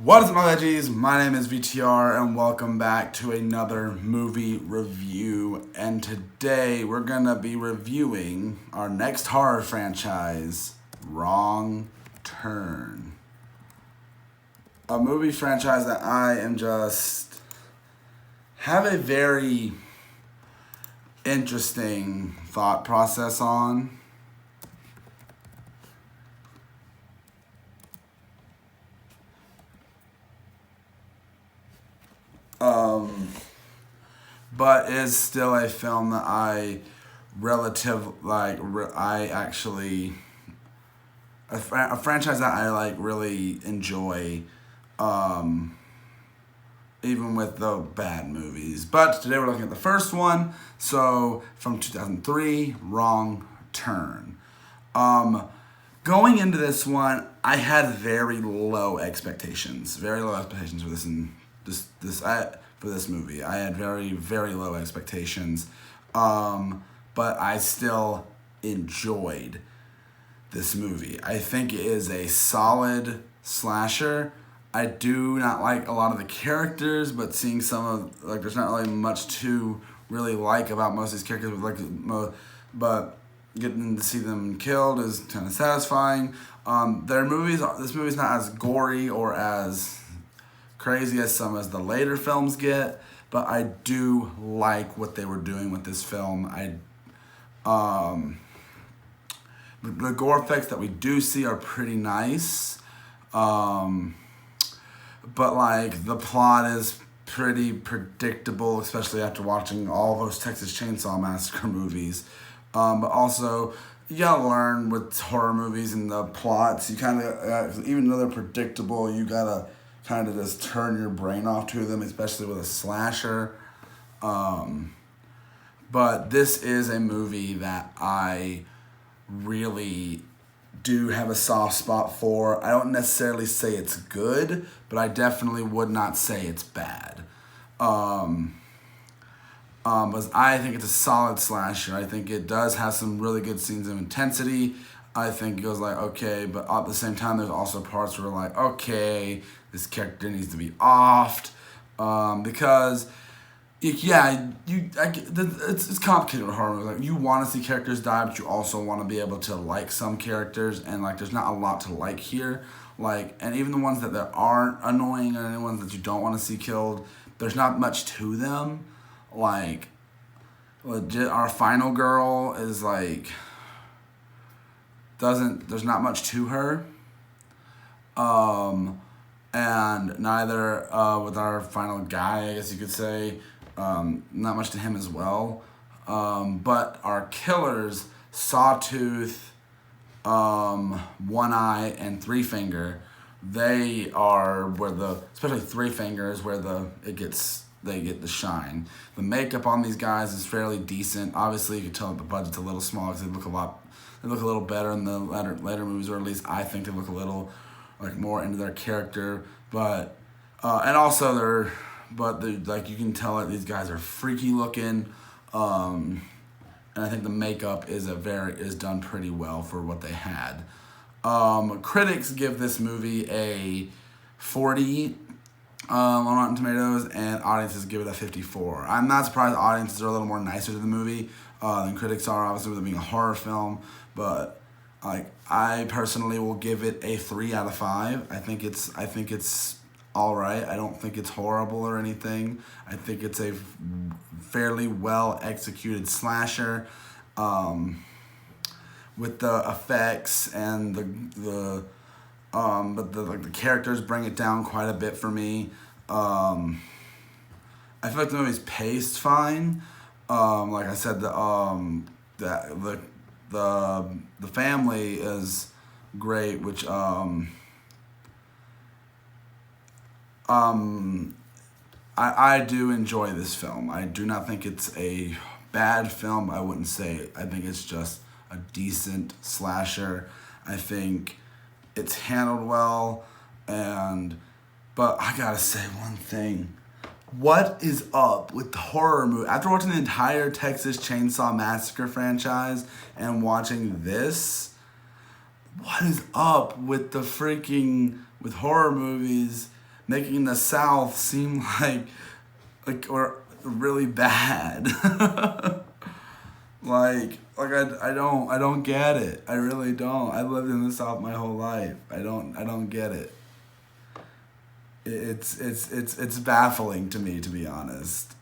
What is up, my veggies? My name is VTR and welcome back to another movie review. And today we're gonna be reviewing our next horror franchise, Wrong Turn. A movie franchise that I am just have a very interesting thought process on. But is still a film that I a franchise that I really enjoy, even with the bad movies. But today we're looking at the first one, so from 2003, Wrong Turn. Going into this one, I had very low expectations for this movie. I had very, very low expectations, but I still enjoyed this movie. I think it is a solid slasher. I do not like a lot of the characters, but seeing some of, there's not really much to really like about most of these characters, but getting to see them killed is kind of satisfying. This movie's not as gory or as crazy as some as the later films get, but I do like what they were doing with this film. The gore effects that we do see are pretty nice, but the plot is pretty predictable, especially after watching all those Texas Chainsaw Massacre movies. But also, you gotta learn with horror movies and the plots. You kind of, even though they're predictable, you gotta kind of just turn your brain off to them, especially with a slasher. But this is a movie that I really do have a soft spot for. I don't necessarily say it's good, but I definitely would not say it's bad. But I think it's a solid slasher. I think it does have some really good scenes of intensity. I think it goes okay, but at the same time, there's also parts where okay, this character needs to be offed, because it's complicated with horror movies. You want to see characters die, but you also want to be able to like some characters, and there's not a lot to like here. And even the ones that aren't annoying or any ones that you don't want to see killed, there's not much to them. Legit, our final girl is there's not much to her. And neither with our final guy, I guess you could say, not much to him as well. But our killers, Sawtooth, One Eye, and Three Finger, they are especially Three Fingers, where they get the shine. The makeup on these guys is fairly decent. Obviously, you can tell that the budget's a little small because they look a little better in the later movies, or at least I think they look a little more into their character. But and also you can tell that these guys are freaky looking. And I think the makeup is done pretty well for what they had. Critics give this movie a 40 on Rotten Tomatoes, and audiences give it a 54. I'm not surprised audiences are a little more nicer to the movie than critics are, obviously, with it being a horror film. But I personally will give it a 3 out of 5. I think it's all right. I don't think it's horrible or anything. I think it's a fairly well executed slasher, with the effects and but the characters bring it down quite a bit for me. I feel like the movie's paced fine. Like I said, the family is great, which I do enjoy this film. I do not think it's a bad film. I wouldn't say. I think it's just a decent slasher. I think it's handled well, but I gotta say one thing. What is up with the horror movie? After watching the entire Texas Chainsaw Massacre franchise and watching this, what is up with with horror movies making the South seem or really bad. I don't get it. I really don't. I lived in the South my whole life. I don't get it. It's baffling to me, to be honest.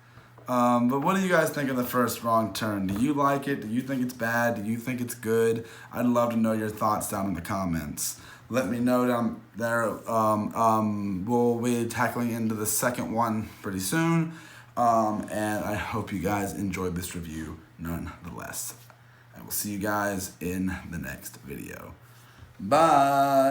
But what do you guys think of the first wrong turn? Do you like it? Do you think it's bad? Do you think it's good? I'd love to know your thoughts down in the comments. Let me know down there. We'll be tackling into the second one pretty soon. And I hope you guys enjoyed this review nonetheless. I will see you guys in the next video. Bye!